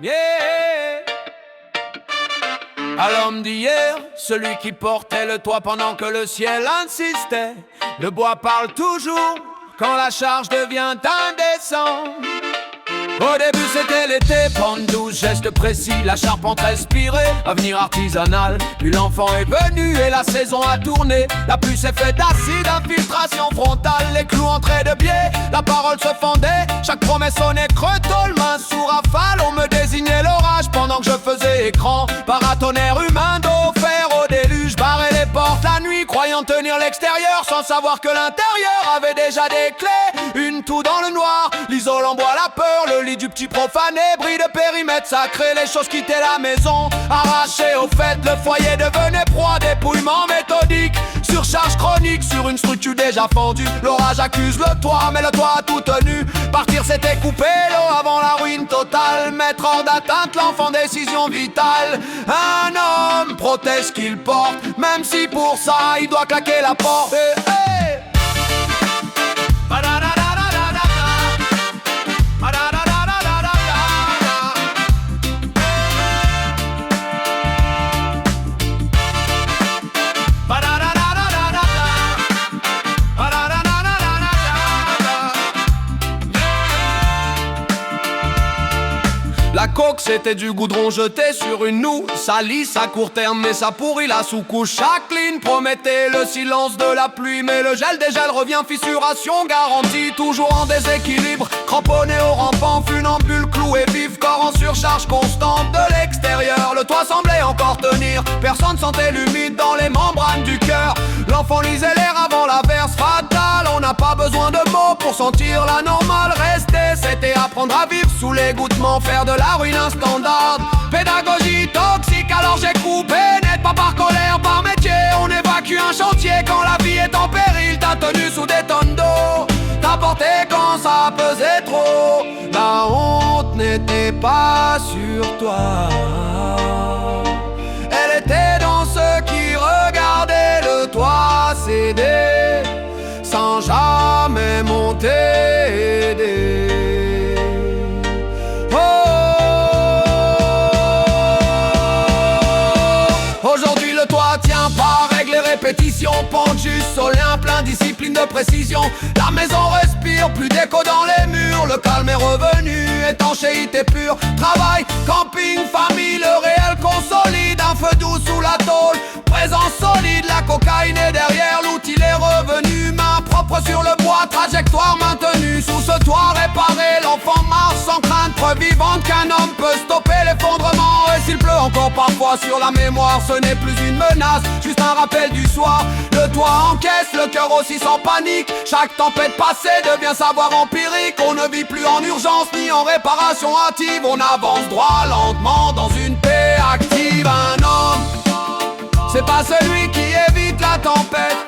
Yeah. À l'homme d'hier, celui qui portait le toit pendant que le ciel insistait. Le bois parle toujours quand la charge devient indécente. Au début c'était l'été, pente douce, geste précis, la charpente respirait, avenir artisanal. Puis l'enfant est venu et la saison a tourné. La pluie s'est faite d'acide, infiltration frontale. Les clous entraient de biais, la parole se fendait. Chaque promesse sonnait creux, tôle, main sous rafale. On me désignait l'orage pendant que je faisais écran. Paratonnerre humain d'eau, fer au déluge. Barrer les portes la nuit, croyant tenir l'extérieur, sans savoir que l'intérieur avait déjà des clés. Une toux dans le noir, l'isolant boit la peur. Le lit du petit profané, bris de périmètre sacré. Les choses quittaient la maison, arrachées au fait. Le foyer devenait proie, dépouillement méthodique. Surcharge chronique sur une structure déjà fendue. L'orage accuse le toit, mais le toit a tout tenu. Partir c'était couper l'eau avant la ruine totale. Mettre hors d'atteinte l'enfant, décision vitale. Un homme protège ce qu'il porte, même si pour ça il doit claquer la porte. La coque c'était du goudron jeté sur une noue. Ça lisse à court terme mais ça pourrit la sous-couche. Chaque ligne promettait le silence de la pluie, mais le gel des gels revient, fissuration garantie. Toujours en déséquilibre, cramponné au rampant. Funambule, cloué vif, corps en surcharge constante. De l'extérieur, le toit semblait encore tenir. Personne sentait l'humide dans les membranes du cœur. L'enfant lisait l'air avant l'averse fatale. On n'a pas besoin de mots pour sentir la normale. Rester, c'était apprendre à vivre sous l'égouttement. Faire de la ruine un standard. Pédagogie toxique, alors j'ai coupé net. Pas par colère, par métier. On évacue un chantier quand la vie est en péril. T'as tenu sous des tonnes d'eau, t'as porté quand ça pesait trop. La honte n'était pas sur toi, elle était dans ceux qui regardaient le toit céder sans jamais monter aider. Aujourd'hui le toit tient par règles et répétitions. Pente juste, solin, plein, discipline de précision. La maison respire, plus d'écho dans les murs. Le calme est revenu, étanchéité pure. Travail, camping, famille, le réel consolide. Un feu doux sous la tôle, présence solide. La cocaïne est derrière, l'outil est revenu. Main propre sur le bois, trajectoire maintenue. Sous ce toit réparé, l'enfant marche sans crainte. Preuve vivante qu'un homme peut stopper l'effondrement. Et s'il pleut encore parfois sur la mémoire, ce n'est plus une menace, juste un rappel du soir. Le toit encaisse, le cœur aussi sans panique. Chaque tempête passée devient savoir empirique. On ne vit plus en urgence ni en réparation hâtive. On avance droit lentement dans une paix active. Un homme, c'est pas celui qui évite la tempête,